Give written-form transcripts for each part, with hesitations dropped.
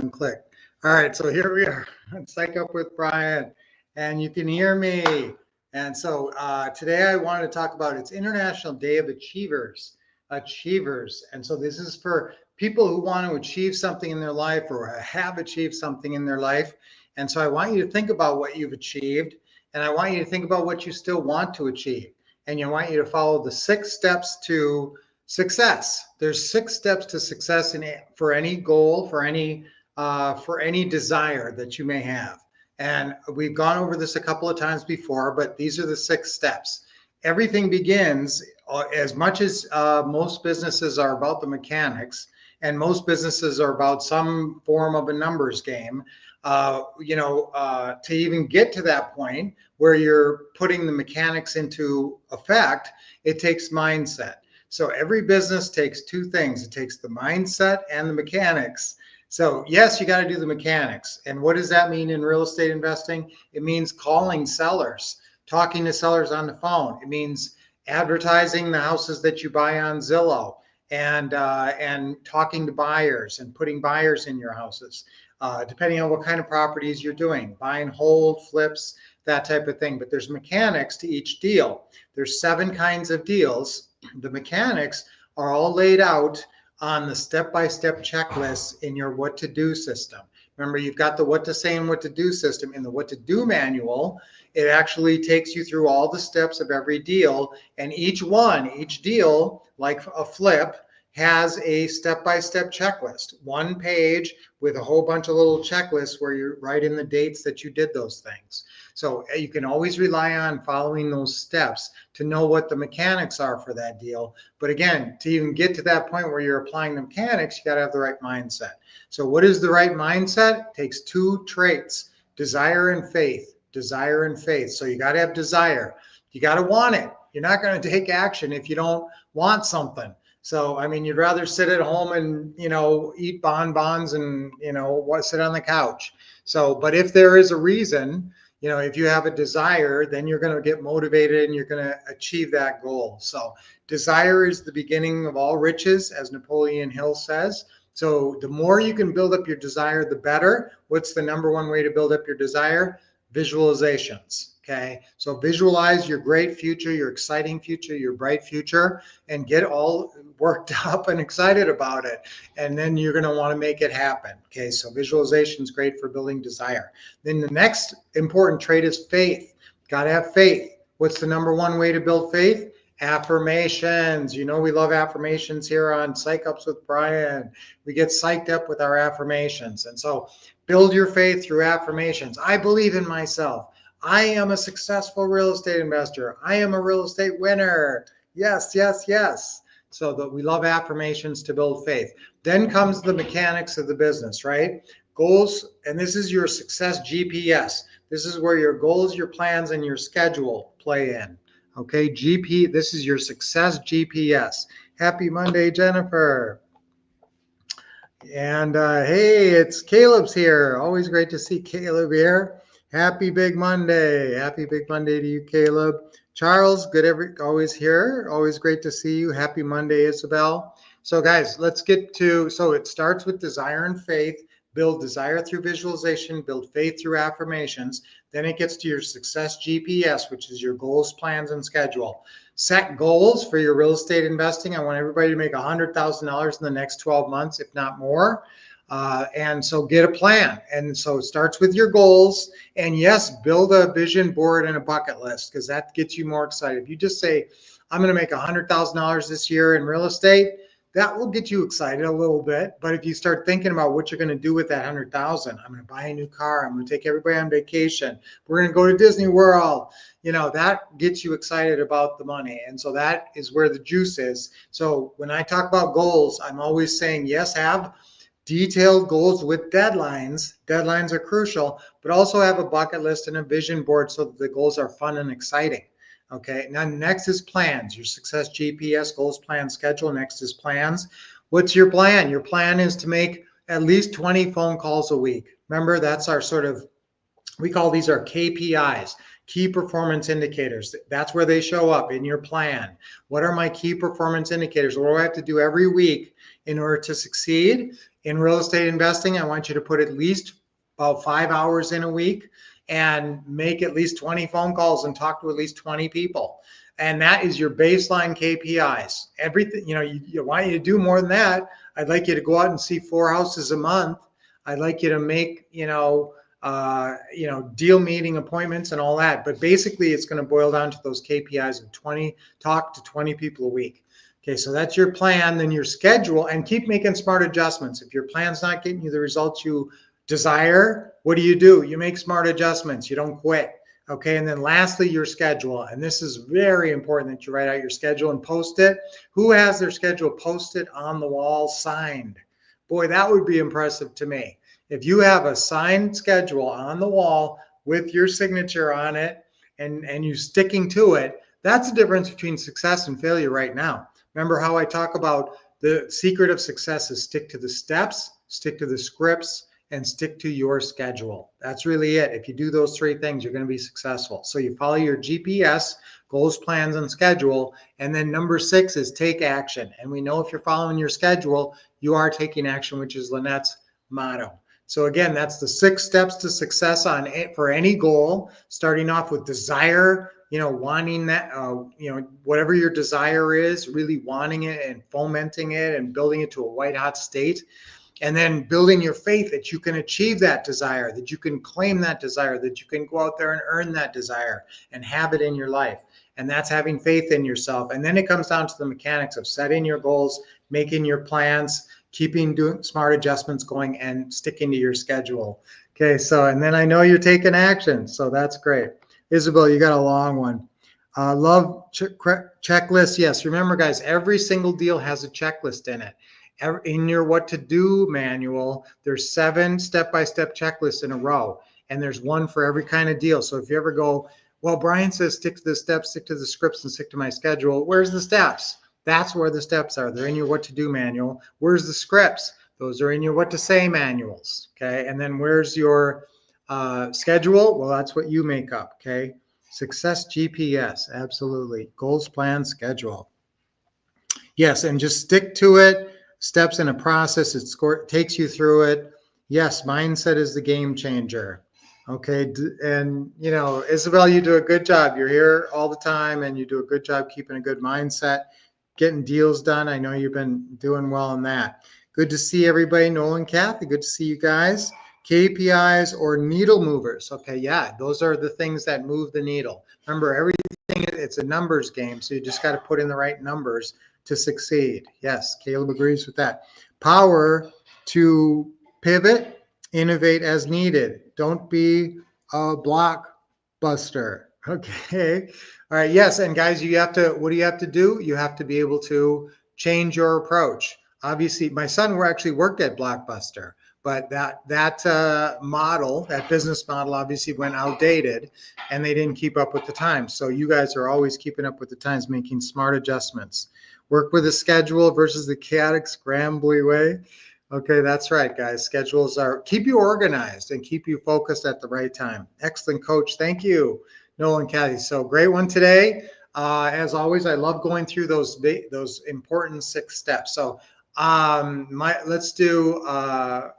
unclick. All right, so here we are on Psych Up with Brian, and you can hear me. And so today I wanted to talk about it's International Day of Achievers. Achievers. And so this is for people who want to achieve something in their life or have achieved something in their life. And so I want you to think about what you've achieved, and I want you to think about what you still want to achieve. And I want you to follow the 6 steps to success. There's 6 steps to success for any goal, for any desire that you may have. And we've gone over this a couple of times before, but these are the 6 steps. Everything begins, as much as most businesses are about the mechanics, and most businesses are about some form of a numbers game, to even get to that point where you're putting the mechanics into effect, it takes mindset. So every business takes 2 things. It takes the mindset and the mechanics. So yes, you got to do the mechanics. And what does that mean in real estate investing? It means calling sellers, talking to sellers on the phone. It means advertising the houses that you buy on Zillow, and talking to buyers and putting buyers in your houses, depending on what kind of properties you're doing, buy and hold, flips, that type of thing. But there's mechanics to each deal. There's 7 kinds of deals. The mechanics are all laid out on the step-by-step checklist in your what to do system. Remember, you've got the what to say and what to do system. In the what to do manual, it actually takes you through all the steps of every deal, and each deal, like a flip, has a step-by-step checklist, 1 page with a whole bunch of little checklists where you write in the dates that you did those things. So you can always rely on following those steps to know what the mechanics are for that deal. But again, to even get to that point where you're applying the mechanics, you got to have the right mindset. So what is the right mindset? It takes 2 traits: desire and faith. Desire and faith. So you got to have desire. You got to want it. You're not going to take action if you don't want something. So, I mean, you'd rather sit at home and, eat bonbons and, sit on the couch. So, but if there is a reason, if you have a desire, then you're going to get motivated and you're going to achieve that goal. So desire is the beginning of all riches, as Napoleon Hill says. So the more you can build up your desire, the better. What's the number 1 way to build up your desire? Visualizations. Okay, so visualize your great future, your exciting future, your bright future, and get all worked up and excited about it. And then you're going to want to make it happen. Okay, so visualization is great for building desire. Then the next important trait is faith. Got to have faith. What's the number 1 way to build faith? Affirmations. We love affirmations here on Psych Ups with Brian. We get psyched up with our affirmations. And so build your faith through affirmations. I believe in myself. I am a successful real estate investor. I am a real estate winner. Yes, yes, yes. So that we love affirmations to build faith. Then comes the mechanics of the business, right? Goals, and this is your success GPS. This is where your goals, your plans, and your schedule play in. Okay, this is your success GPS. Happy Monday, Jennifer. And hey, it's Caleb's here. Always great to see Caleb here. Happy Big Monday. Happy Big Monday to you, Caleb. Charles, always here. Always great to see you. Happy Monday, Isabel. So guys, let's get to, so it starts with desire and faith. Build desire through visualization, build faith through affirmations. Then it gets to your success GPS, which is your goals, plans, and schedule. Set goals for your real estate investing. I want everybody to make $100,000 in the next 12 months, if not more. And so get a plan. And so it starts with your goals. And yes, build a vision board and a bucket list, because that gets you more excited. If you just say, I'm going to make $100,000 this year in real estate, that will get you excited a little bit. But if you start thinking about what you're going to do with that $100,000, I'm going to buy a new car. I'm going to take everybody on vacation. We're going to go to Disney World. That gets you excited about the money. And so that is where the juice is. So when I talk about goals, I'm always saying, yes, have detailed goals with deadlines. Deadlines are crucial, but also have a bucket list and a vision board so that the goals are fun and exciting. Okay, now next is plans. Your success GPS, goals, plan, schedule. Next is plans. What's your plan? Your plan is to make at least 20 phone calls a week. Remember, that's our we call these our KPIs. Key performance indicators. That's where they show up in your plan. What are my key performance indicators? What do I have to do every week in order to succeed in real estate investing? I want you to put at least about 5 hours in a week and make at least 20 phone calls and talk to at least 20 people. And that is your baseline KPIs. Everything, you want you to do more than that. I'd like you to go out and see 4 houses a month. I'd like you to make, deal meeting appointments and all that. But basically, it's going to boil down to those KPIs of talk to 20 people a week. Okay, so that's your plan, then your schedule, and keep making smart adjustments. If your plan's not getting you the results you desire, what do? You make smart adjustments. You don't quit. Okay, and then lastly, your schedule. And this is very important that you write out your schedule and post it. Who has their schedule posted on the wall, signed? Boy, that would be impressive to me. If you have a signed schedule on the wall with your signature on it and you sticking to it, that's the difference between success and failure right now. Remember how I talk about the secret of success is stick to the steps, stick to the scripts, and stick to your schedule. That's really it. If you do those 3 things, you're going to be successful. So you follow your GPS, goals, plans, and schedule. And then number 6 is take action. And we know if you're following your schedule, you are taking action, which is Lynette's motto. So again, that's the 6 steps to success for any goal, starting off with desire, wanting that, whatever your desire is, really wanting it and fomenting it and building it to a white hot state. And then building your faith that you can achieve that desire, that you can claim that desire, that you can go out there and earn that desire and have it in your life. And that's having faith in yourself. And then it comes down to the mechanics of setting your goals, making your plans, doing smart adjustments going, and sticking to your schedule. Okay, so, and then I know you're taking action. So that's great. Isabel, you got a long one. Love checklist. Yes, remember guys, every single deal has a checklist in it. In your what to do manual, there's 7 step-by-step checklists in a row, and there's one for every kind of deal. So if you ever go, well, Brian says stick to the steps, stick to the scripts, and stick to my schedule, where's the steps? That's where the steps are. They're in your what to do manual. Where's the scripts? Those are in your what to say manuals. Okay, and then where's your schedule? Well, that's what you make up. Okay, success GPS, absolutely. Goals, plan, schedule. Yes, and just stick to it. Steps in a process, it takes you through it. Yes, mindset is the game changer. Okay, and Isabel, you do a good job. You're here all the time and you do a good job keeping a good mindset, getting deals done. I know you've been doing well in that. Good to see everybody. Nolan, Kathy, good to see you guys. KPIs or needle movers. Okay, yeah, those are the things that move the needle. Remember, everything, it's a numbers game, so you just got to put in the right numbers to succeed. Yes, Caleb agrees with that. Power to pivot, innovate as needed. Don't be a blockbuster. Okay. All right. Yes. And guys, what do you have to do? You have to be able to change your approach. Obviously, my son actually worked at Blockbuster, but that model, that business model obviously went outdated and they didn't keep up with the times. So you guys are always keeping up with the times, making smart adjustments. Work with a schedule versus the chaotic, scrambly way. Okay, that's right, guys. Schedules keep you organized and keep you focused at the right time. Excellent, Coach. Thank you, Nolan, Kathy. So great one today. As always, I love going through those important 6 steps. So let's do. I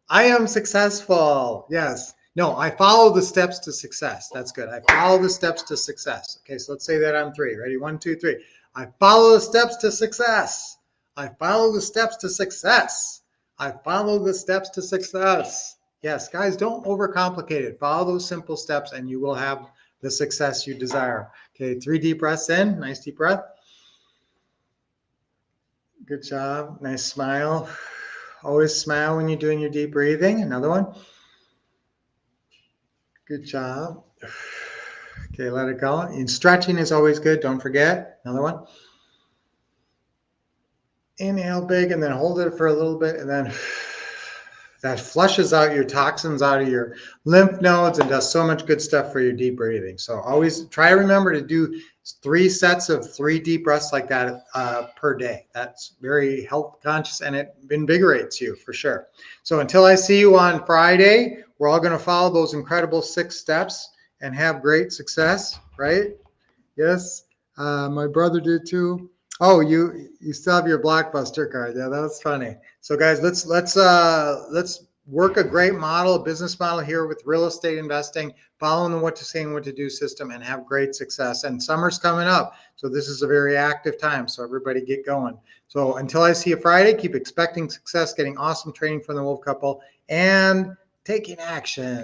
am successful. Yes. No, I follow the steps to success. That's good. I follow the steps to success. Okay, so let's say that on 3. Ready? 1, 2, 3. I follow the steps to success. I follow the steps to success. I follow the steps to success. Yes, guys, don't overcomplicate it. Follow those simple steps and you will have the success you desire. Okay, 3 deep breaths in. Nice deep breath. Good job. Nice smile. Always smile when you're doing your deep breathing. Another one. Good job. Okay, let it go. And stretching is always good. Don't forget. Another one. Inhale big and then hold it for a little bit and then that flushes out your toxins out of your lymph nodes and does so much good stuff for your deep breathing. So always try to remember to do 3 sets of 3 deep breaths like that per day. That's very health conscious and it invigorates you for sure. So until I see you on Friday, we're all going to follow those incredible 6 steps and have great success, right? Yes. My brother did too. Oh, you still have your Blockbuster card. Yeah, that was funny. So guys, let's work a great model, a business model here with real estate investing, following the what to say and what to do system, and have great success. And summer's coming up, so this is a very active time. So everybody get going. So until I see you Friday, keep expecting success, getting awesome training from the Wolf Couple, and taking action.